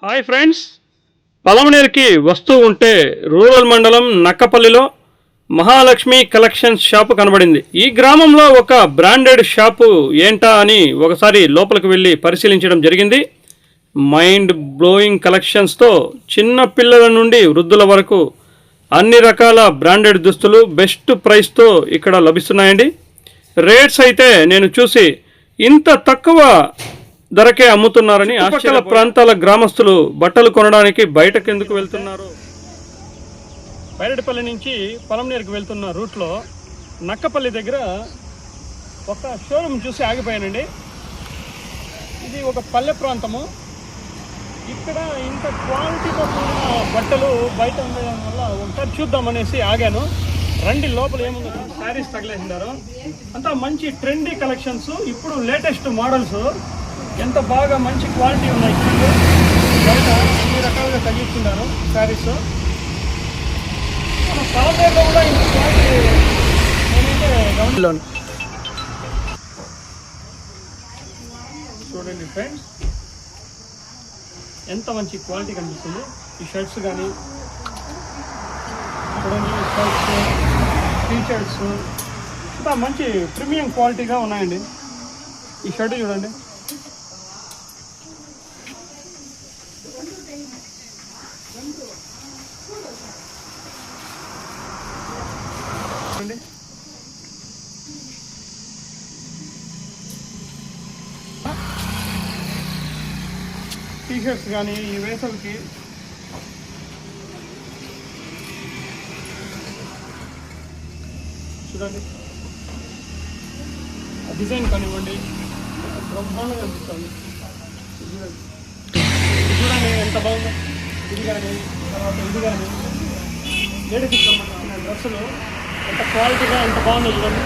Hi friends, పలమనేరుకి వస్తూ ఉంటే rural మండలం నక్కపల్లిలో మహాలక్ష్మి కలెక్షన్స్ షాపు కనబడింది. ఈ గ్రామంలో ఒక బ్రాండెడ్ షాపు ఏంటా అని ఒకసారి లోపలికి వెళ్ళి పరిశీలించడం జరిగింది. మైండ్ బ్లోయింగ్ కలెక్షన్స్తో చిన్న పిల్లల నుండి వృద్ధుల వరకు అన్ని రకాల బ్రాండెడ్ దుస్తులు బెస్ట్ ప్రైస్తో ఇక్కడ లభిస్తున్నాయండి. రేట్స్ అయితే నేను చూసి ఇంత తక్కువ ధరకే అమ్ముతున్నారని చుట్టుపక్కల ప్రాంతాల గ్రామస్తులు బట్టలు కొనడానికి బయటకు ఎందుకు వెళ్తున్నారు. బైరెడ్డిపల్లి నుంచి పలమనేరుకు వెళ్తున్న రూట్లో నక్కపల్లి దగ్గర ఒక షోరూమ్ చూసి ఆగిపోయానండి. ఇది ఒక పల్లె ప్రాంతము. ఇక్కడ ఇంత క్వాలిటీతో కూడిన బట్టలు బయట ఉండడం వల్ల ఒకసారి చూద్దామనేసి ఆగాను. రండి లోపల ఏముందో. శారీస్ తగిలేసినారు, అంతా మంచి ట్రెండీ కలెక్షన్స్, ఇప్పుడు లేటెస్ట్ మోడల్స్, ఎంత బాగా మంచి క్వాలిటీ ఉన్నాయి. బయట అన్ని రకాలుగా తగ్గిస్తున్నారు శారీస్. మన పలమనేరులో కూడా ఇంత క్వాలిటీ నేనైతే గమనించాను. చూడండి ఫ్రెండ్స్, ఎంత మంచి క్వాలిటీ కనిపిస్తుంది. ఈ షర్ట్స్ కానీ చూడండి, షర్ట్స్, టీషర్ట్స్ అంతా మంచి ప్రీమియం క్వాలిటీగా ఉన్నాయండి. ఈ షర్ట్ చూడండి, టీషర్ట్స్ కానీ ఈ వేసవికి చూడండి, డిజైన్ కానివ్వండి బ్రహ్మాండంగా అనిపిస్తుంది. చూడండి ఎంత బాగుందో. ఇది కానీ తర్వాత ఇది కానీ లేడీస్కి సంబంధించిన డ్రెస్సులు ఎంత క్వాలిటీగా ఎంత బాగుందో చూడండి.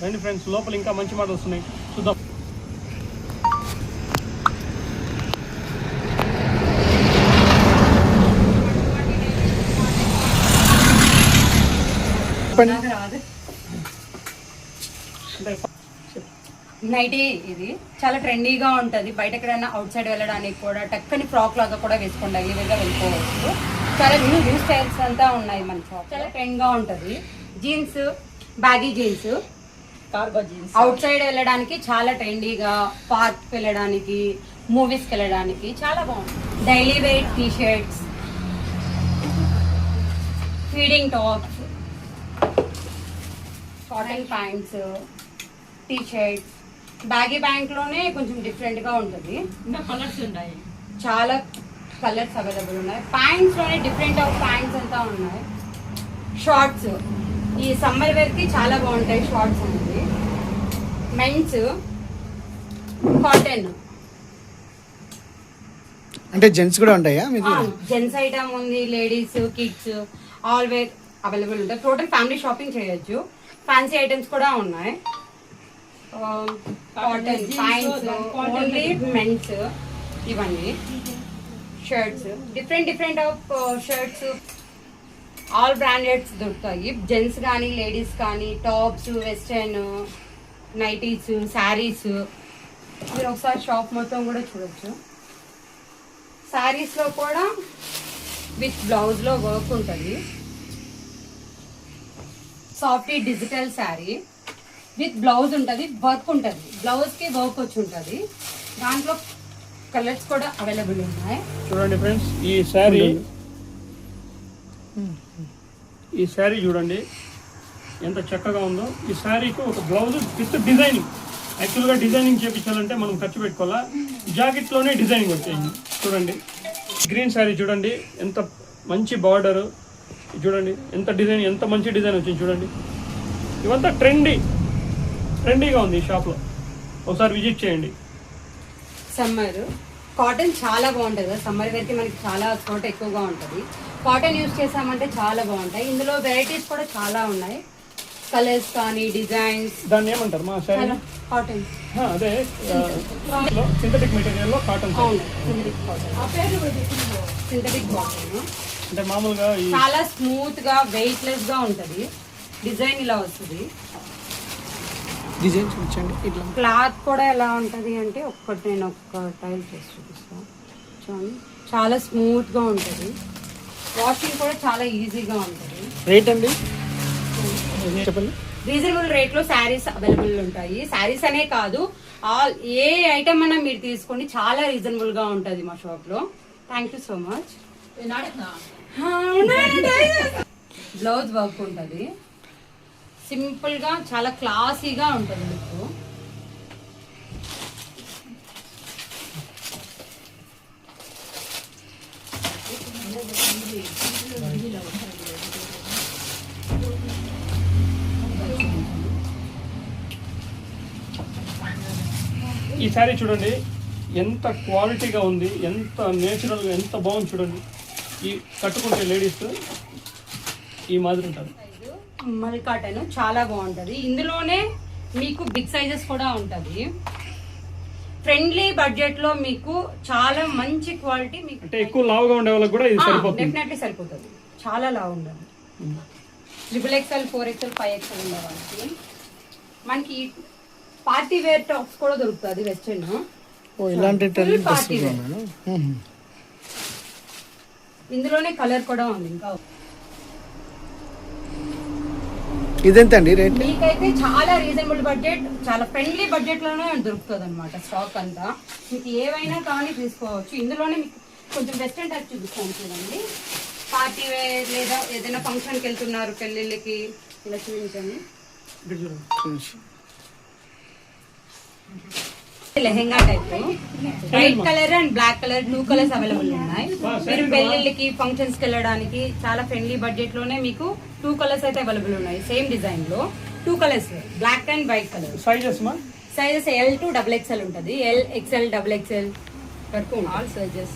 రండి ఫ్రెండ్స్, లోపల ఇంకా మంచి మోడల్స్ వస్తున్నాయి, చూద్దాం. నైటీ ఇది చాలా ట్రెండీగా ఉంటుంది. బయట ఎక్కడైనా అవుట్ సైడ్ వెళ్ళడానికి కూడా టక్కని ఫ్రాక్ లాగా కూడా వేసుకోండి, డైలీగా వెళ్ళిపోవచ్చు. చాలా న్యూ స్టైల్స్ అంతా ఉన్నాయి మన షాప్. చాలా ట్రెండ్గా ఉంటుంది. Jeans, baggy jeans, cargo jeans outside వెళ్ళడానికి చాలా ట్రెండీగా, పార్క్ వెళ్ళడానికి, మూవీస్కి వెళ్ళడానికి చాలా బాగుంటుంది. Daily wear T shirts, feeding tops, cotton pants, T shirts, baggy ప్యాంట్లోనే కొంచెం డిఫరెంట్గా ఉంటుంది. ఇంకా కలర్స్ ఉన్నాయి, చాలా కలర్స్ అవైలబుల్ ఉన్నాయి. ప్యాంట్స్లోనే డిఫరెంట్ ఆఫ్ ప్యాంట్స్ అంతా ఉన్నాయి. షార్ట్స్ ఈ సమ్మర్ వేర్కి చాలా బాగుంటాయి షార్ట్స్ అనేది. మెన్స్ కాటన్ అంటే జెంట్స్ కూడా ఉంటాయా మీకు? జెంట్స్ ఐటమ్ ఉంది, ladies, kids all wear available ఉంటాయి. టోటల్ ఫ్యామిలీ షాపింగ్ చేయొచ్చు. ఫ్యాన్సీ ఐటమ్స్ కూడా ఉన్నాయి. కాటన్ ప్యాంట్స్, ఓన్లీ మెన్స్, ఇవన్నీ shirts, different of shirts, all brandeds దొరుకుతాయి. జెంట్స్ కానీ లేడీస్ కానీ, టాప్స్, వెస్టర్న్, నైటీస్, శారీస్. మీరు ఒకసారి షాప్ మొత్తం కూడా చూడొచ్చు. శారీస్లో కూడా విత్ బ్లౌజ్లో వర్క్ ఉంటుంది. Soft digital sari with blouse ఉంటుంది, వర్క్ ఉంటుంది. బ్లౌజ్కి వర్క్ వచ్చి ఉంటుంది. దాంట్లో కలర్స్ కూడా అవైలబుల్ ఉన్నాయి. చూడండి ఫ్రెండ్స్, ఈ శారీ చూడండి ఎంత చక్కగా ఉందో. ఈ శారీకి ఒక బ్లౌజ్ విత్ డిజైనింగ్. యాక్చువల్గా డిజైనింగ్ చేయించాలంటే మనం ఖర్చు పెట్టుకోవాలా. జాకెట్లోనే డిజైనింగ్ వచ్చేయండి. చూడండి, గ్రీన్ శారీ చూడండి, ఎంత మంచి బార్డరు చూడండి, ఎంత డిజైన్, ఎంత మంచి డిజైన్ వచ్చింది చూడండి. ఇవంతా ట్రెండీగా ఉంది ఈ షాప్లో. ఒకసారి విజిట్ చేయండి. సమ్మర్ కాటన్ చాలా బాగుంటుంది కదా. సమ్మర్ వేర్కి మనకి చాలా చోట ఎక్కువగా ఉంటుంది. కాటన్ యూజ్ చేసామంటే చాలా బాగుంటాయి. ఇందులో వెరైటీస్ కూడా చాలా ఉన్నాయి. కలర్స్ కానీ డిజైన్స్. దాన్ని ఏమంటారు మా శారీ? కాటన్. అదే సింథటిక్ మెటీరియల్లో కాటన్. సింథటిక్ కాటన్ అంటే మామూలుగా చాలా స్మూత్ గా, వెయిట్ లెస్ గా ఉంటది. డిజైన్ ఇలా వస్తుంది. డిజైన్ చూపించండి ఇట్లా. క్లాత్ కూడా ఎలా ఉంటుంది అంటే నేను ఒక్క టైల్ చేసి చూపిస్తాను చూడండి. చాలా స్మూత్గా ఉంటుంది, వాషింగ్ కూడా చాలా ఈజీగా ఉంటుంది. రేట్ అండి చెప్పండి. రీజనబుల్ రేట్ లో శారీస్ అవైలబుల్ ఉంటాయి. శారీస్ అనే కాదు, ఆల్ ఏ ఐటమ్ అన్నా మీరు తీసుకోండి, చాలా రీజనబుల్ గా ఉంటది మా షాప్ లో. Thank you so much. Blouse work ఉంటది, సింపుల్ గా చాలా క్లాసీగా ఉంటది లుక్. ఈ శారీ చూడండి ఎంత క్వాలిటీగా ఉంది, ఎంత నేచురల్గా, ఎంత బాగుంది చూడండి. ఈ కట్టుకుంటే లేడీస్ ఈ మాదిరి ఉంటారు. మల్ కాటన్ చాలా బాగుంటది. ఇందులోనే మీకు బిగ్ సైజెస్ కూడా ఉంటది. ఫ్రెండ్లీ బడ్జెట్ లో మీకు చాలా మంచి క్వాలిటీ. మీకు అంటే ఎక్కువ లావుగా ఉండే వాళ్ళకి కూడా ఇది సరిపోతుంది. డెఫినెట్లీ సరిపోతుంది. చాలా లావు ఉండాలి. XXL 4XL 5XL ఉండే వాళ్ళకి మనకి పార్టీ వేర్ టాప్స్ కూడా దొరుకుతుంది. వెస్టర్న్ ఇలాంటి పార్టీ వేర్. ఇందులోనే కలర్ కూడా ఉంది. ఇంకా ఇదెంత అండి రేట్? మీకైతే చాలా రీజనబుల్ బడ్జెట్, చాలా ఫ్రెండ్లీ బడ్జెట్ లోనే దొరుకుతుంది అనమాట. స్టాక్ అంతా మీకు ఏవైనా కానీ తీసుకోవచ్చు. ఇందులోనే మీకు కొంచెం వెస్టర్న్ టచ్ చూపిస్తాను చూడండి. పార్టీ వేర్ లేదా ఏదైనా ఫంక్షన్కి వెళ్తున్నారు, పెళ్ళిళ్ళకి, ఇలా చూపించండి. Lehenga type white colour and black colour 2 colours available ఉన్నాయి. మీరు పెళ్లిళ్ళకి, ఫంక్షన్స్ కి వెళ్ళడానికి చాలా ఫ్రెండ్లీ బడ్జెట్ లోనే మీకు 2 కలర్స్ అయితే అవైలబుల్ ఉన్నాయి. సేమ్ డిజైన్ లో 2 colours, black and white colour. Sizes L to XXL ఉంటది. L, XL, XXL వరకు ఆల్ సైజెస్.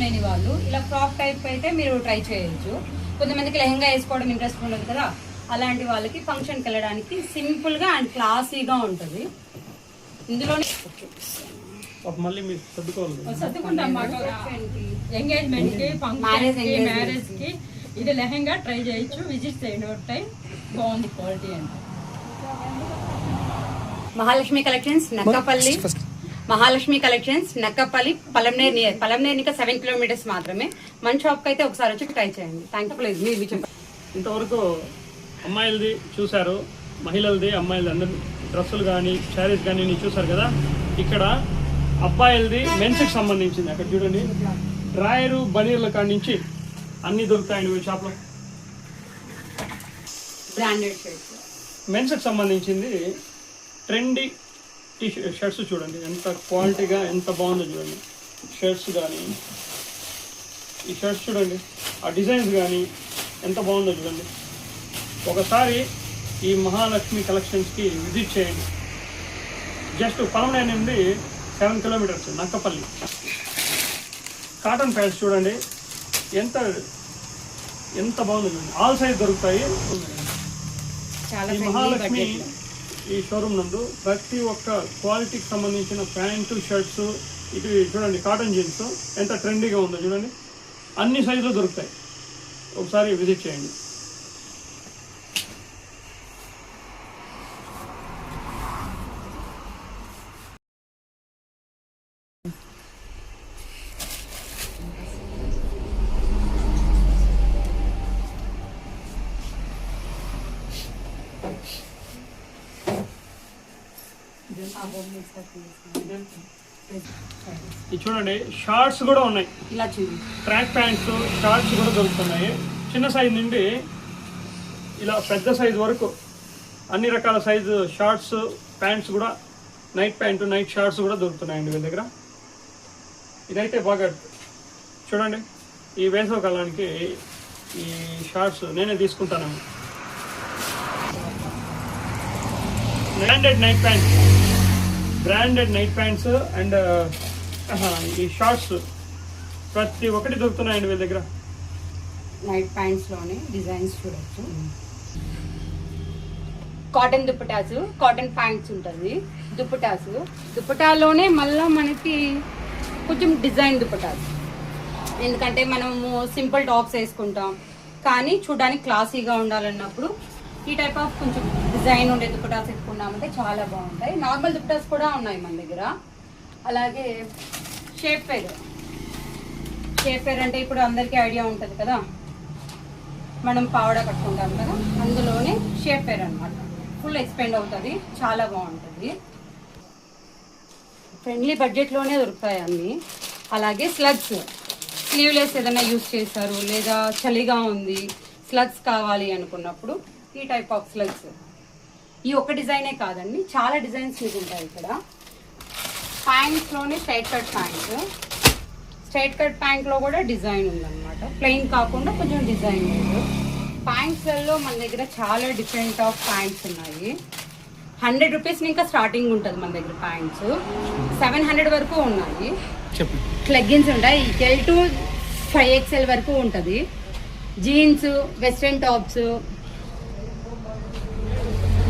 లేని వాళ్ళు ఇలా ఫ్రాక్ టైప్ అయితే మీరు ట్రై చేయొచ్చు. కొంతమందికి లెహంగా వేసుకోవడం ఇంట్రెస్ట్ ఉండదు కదా, అలాంటి వాళ్ళకి ఫంక్షన్కి వెళ్ళడానికి సింపుల్ గా అండ్ క్లాసీగా ఉంటుంది. ఇందులోనే ఎంగేజ్మెంట్ కి, మ్యారేజ్ కి ఇది లెహంగా ట్రై చేయొచ్చు. విజిట్ చేయండి ఒక టైం. బాగుంది క్వాలిటీ అంటే. Mahalakshmi collections Nakkapalli. Mahalakshmi collections Nakkapalli, Palamaner near. Palamaner ఇంకా 7 కిలోమీటర్స్ మాత్రమే. మన షాప్ కి అయితే ఒకసారి వచ్చి ట్రై చేయండి. Thank you. ప్లీజ్ మీరు చెప్పండి. ఇంతవరకు అమ్మాయిలది చూశారు, మహిళలది, అమ్మాయిలది అందరి డ్రెస్సులు కానీ శారీస్ కానీ మీరు చూసారు కదా. ఇక్కడ అబ్బాయిలది మెన్స్కి సంబంధించింది. అక్కడ చూడండి, డ్రాయరు, బనీర్ల కాడి నుంచి అన్నీ దొరుకుతాయండి మీ షాప్లో. బ్రాండెడ్ షర్ట్స్, మెన్స్కి సంబంధించింది ట్రెండీ షర్ట్స్ చూడండి ఎంత క్వాలిటీగా, ఎంత బాగుందో చూడండి. షర్ట్స్ కానీ, ఈ షర్ట్స్ చూడండి, ఆ డిజైన్స్ కానీ ఎంత బాగుందో చూడండి. ఒకసారి ఈ మహాలక్ష్మి కలెక్షన్స్కి విజిట్ చేయండి. జస్ట్ పలమనేరు నుండి 7 కిలోమీటర్స్, నక్కపల్లి. కాటన్ ప్యాంట్స్ చూడండి ఎంత ఎంత బాగుందో చూడండి. ఆల్ సైజ్ దొరుకుతాయి. ఈ మహాలక్ష్మి ఈ షోరూమ్ నందు ప్రతి ఒక్క క్వాలిటీకి సంబంధించిన ప్యాంటు, షర్ట్స్, ఇటు చూడండి కాటన్ జీన్స్ ఎంత ట్రెండీగా ఉందో చూడండి. అన్ని సైజులు దొరుకుతాయి. ఒకసారి విజిట్ చేయండి. ఇది చూడండి, షార్ట్స్ కూడా ఉన్నాయి. ఇలా చూడండి, ట్రాక్ ప్యాంట్స్, షార్ట్స్ కూడా దొరుకుతున్నాయి. చిన్న సైజ్ నుండి ఇలా పెద్ద సైజ్ వరకు అన్ని రకాల సైజు షార్ట్స్, ప్యాంట్స్ కూడా, నైట్ ప్యాంటు, నైట్ షార్ట్స్ కూడా దొరుకుతున్నాయండి వీళ్ళ దగ్గర. ఇదైతే బాగా చూడండి, ఈ వేసవ కాలానికి ఈ షార్ట్స్ నేనే తీసుకుంటాను. Branded night pants, branded night pants and ఈ షార్ట్స్ ప్రతి ఒక్కటి దొరుకుతున్నాయండి వీళ్ళ దగ్గర. నైట్ ప్యాంట్స్ లోనే డిజైన్స్ చూడొచ్చు. కాటన్ దుప్పటాసు, కాటన్ ప్యాంట్స్ ఉంటుంది. దుప్పటాలోనే మళ్ళీ మనకి కొంచెం డిజైన్ దుప్పటాసు. ఎందుకంటే మనము సింపుల్ టాప్స్ వేసుకుంటాం, కానీ చూడడానికి క్లాసీగా ఉండాలన్నప్పుడు ఈ టైప్ ఆఫ్ కొంచెం డిజైన్ ఉండే దుపటాస్ ఎత్తుకున్నామంటే చాలా బాగుంటాయి. నార్మల్ దుపటాస్ కూడా ఉన్నాయి మన దగ్గర. అలాగే షేప్ ఫేర్ అంటే ఇప్పుడు అందరికీ ఐడియా ఉంటుంది కదా, మనం పావడా కట్టుకుంటాం కదా, అందులోనే షేప్ ఫేర్ అనమాట. ఫుల్ ఎక్స్పెండ్ అవుతుంది, చాలా బాగుంటుంది. ఫ్రెండ్లీ బడ్జెట్లోనే దొరుకుతాయి అన్నీ. అలాగే స్లీవ్లెస్ ఏదైనా యూజ్ చేశారు లేదా చలిగా ఉంది స్లగ్స్ కావాలి అనుకున్నప్పుడు ఈ టైప్ ఆఫ్ స్లగ్స్. ఈ ఒక్క డిజైనే కాదండి, చాలా డిజైన్స్ మీకు ఉంటాయి ఇక్కడ. ప్యాంట్స్లోనే స్ట్రైట్ కట్ ప్యాంట్లో కూడా డిజైన్ ఉందన్నమాట. ప్లెయిన్ కాకుండా కొంచెం డిజైన్ ఉంది. ప్యాంట్స్లలో మన దగ్గర చాలా డిఫరెంట్ ఆఫ్ ప్యాంట్స్ ఉన్నాయి. 100 రూపీస్ ఇంకా స్టార్టింగ్ ఉంటుంది మన దగ్గర. ప్యాంట్స్ 700 వరకు ఉన్నాయి. చెప్పండి. లెగ్గిన్స్ ఉంటాయి, L to 5XL వరకు ఉంటుంది. జీన్స్, వెస్ట్రన్ టాప్స్,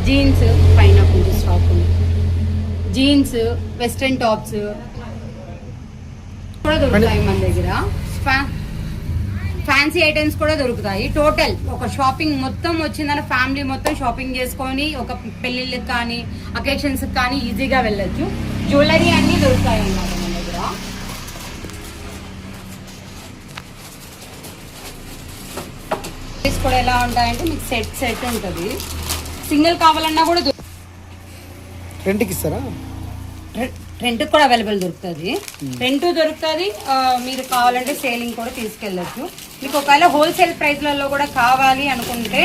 జీన్స్ పైన కొంచెం స్టాక్ ఉంది. జీన్స్, వెస్ట్రన్ టాప్స్ కూడా దొరుకుతాయి మన దగ్గర. ఫ్యాన్సీ ఐటమ్స్ కూడా దొరుకుతాయి. టోటల్ ఒక షాపింగ్ మొత్తం వచ్చిందని ఫ్యామిలీ మొత్తం షాపింగ్ చేసుకొని ఒక పెళ్ళిళ్ళకి కానీ అకేషన్స్ కానీ ఈజీగా వెళ్ళొచ్చు. జ్యువెలరీ అన్నీ దొరుకుతాయి అన్నమాట మన దగ్గర. కూడా ఎలా ఉంటాయంటే మీకు సెట్ ఉంటుంది. సింగిల్ కావాలన్నా కూడా రెంట్కి ఇస్తారా? రెంట్ కూడా అవైలబుల్ దొరుకుతుంది. రెంట్ దొరుకుతుంది. మీరు కావాలంటే సేలింగ్ కూడా తీసుకెళ్ళచ్చు. మీకు ఒకవేళ హోల్సేల్ ప్రైస్లలో కూడా కావాలి అనుకుంటే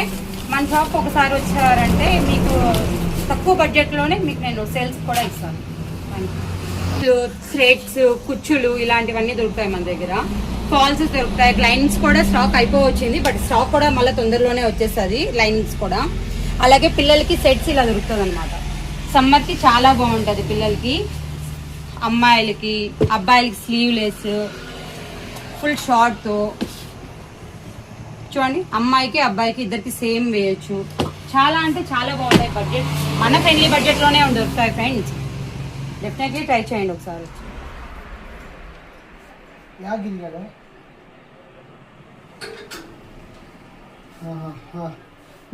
మన షాప్ ఒకసారి వచ్చారంటే మీకు తక్కువ బడ్జెట్లోనే మీకు నేను సేల్స్ కూడా ఇస్తాను. థ్రెడ్స్, కుచ్చులు ఇలాంటివన్నీ దొరుకుతాయి మన దగ్గర. ఫాల్స్ దొరుకుతాయి. లైనింగ్స్ కూడా స్టాక్ అయిపోవచ్చింది, బట్ స్టాక్ కూడా మళ్ళీ తొందరలోనే వచ్చేస్తుంది లైనింగ్స్ కూడా. అలాగే పిల్లలకి సెట్స్ ఇలా దొరుకుతుంది అనమాట. సమ్మర్కి చాలా బాగుంటుంది. పిల్లలకి, అమ్మాయిలకి, అబ్బాయిలకి స్లీవ్లెస్ ఫుల్ షార్ట్తో చూడండి. అమ్మాయికి అబ్బాయికి ఇద్దరికి సేమ్ వేయచ్చు. చాలా అంటే చాలా బాగుంటాయి. బడ్జెట్ మన ఫ్రెండ్లీ బడ్జెట్లోనే దొరుకుతాయి ఫ్రెండ్స్. డెఫినెట్లీ ట్రై చేయండి ఒకసారి.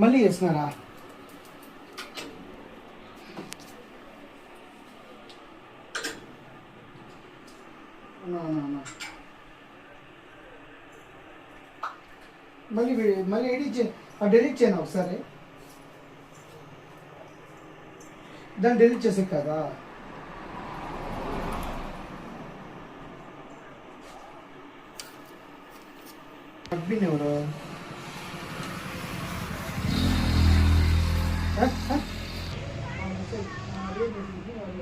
మళ్ళీ చేస్తున్నారా? మళ్ళీ డెలీట్ చేయను ఒకసారి. దాన్ని డెలీట్ చేసే కదా. అడ్మిన్ ఎవరు?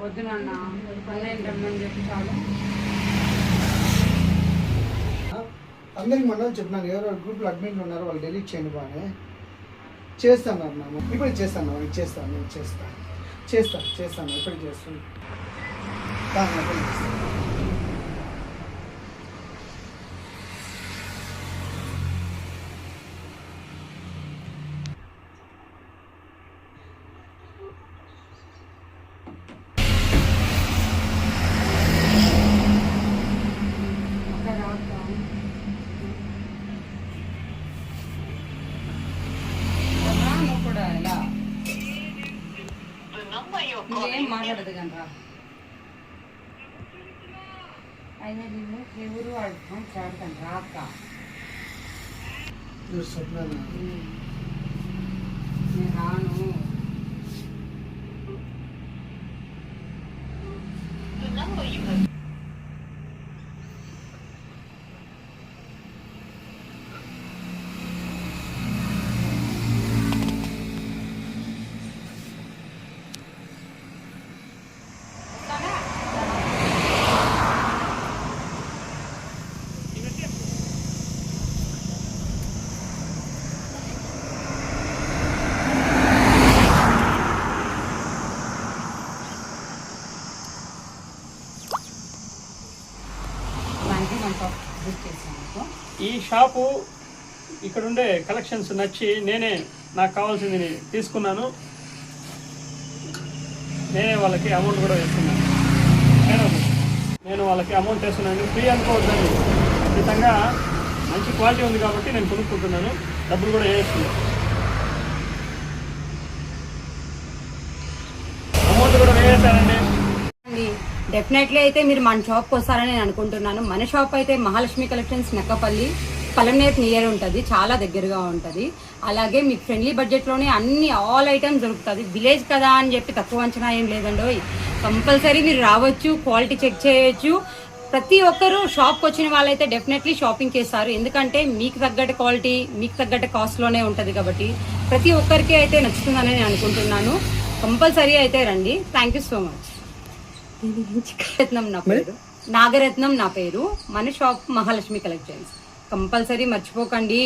వద్దు నాన్న, రమ్మని చెప్పి చాలు. అందరికి మనం చెప్పినాను, ఎవరో గ్రూప్లో అడ్మిన్లు ఉన్నారు, వాళ్ళు డెలీట్ చేయండి బాగానే చేస్తాను అన్నాము. ఇప్పుడు చేస్తాను ఇప్పటికి చేస్తాను. ఏం మాట్లాడదు కనరా. అయినా నిన్ను ఎవరు మాట్లాడతాను రాక. నేను రాను. ఈ షాపు ఇక్కడ ఉండే కలెక్షన్స్ నచ్చి నాకు కావాల్సింది తీసుకున్నాను. నేనే వాళ్ళకి అమౌంట్ కూడా వేస్తున్నాను. నేను వాళ్ళకి అమౌంట్ వేస్తున్నాను. ఫ్రీ అనుకోవద్దండి, ఖచ్చితంగా మంచి క్వాలిటీ ఉంది కాబట్టి నేను కొనుక్కుంటున్నాను. డబ్బులు కూడా వేస్తుంది. అమౌంట్ కూడా వేసారండి. డెఫినెట్లీ అయితే మీరు మన షాప్కి వస్తారని నేను అనుకుంటున్నాను. మన షాప్ అయితే మహాలక్ష్మి కలెక్షన్స్ నక్కపల్లి పలంనేర్ నియర్ ఉంటుంది, చాలా దగ్గరగా ఉంటుంది. అలాగే మీకు ఫ్రెండ్లీ బడ్జెట్లోనే అన్ని ఆల్ ఐటమ్స్ దొరుకుతుంది. విలేజ్ కదా అని చెప్పి తక్కువ అంచనా ఏం లేదండి. కంపల్సరీ మీరు రావచ్చు, క్వాలిటీ చెక్ చేయొచ్చు. ప్రతి ఒక్కరూ షాప్కి వచ్చిన వాళ్ళైతే డెఫినెట్లీ షాపింగ్ చేస్తారు, ఎందుకంటే మీకు తగ్గట్టు క్వాలిటీ మీకు తగ్గట్టు కాస్ట్లోనే ఉంటుంది కాబట్టి ప్రతి ఒక్కరికి అయితే నచ్చుతుందని నేను అనుకుంటున్నాను. కంపల్సరీ అయితే రండి. Thank you so much. Nagaratnam నా పేరు. మన షాప్ మహాలక్ష్మి కలెక్షన్స్. కంపల్సరీ మర్చిపోకండి.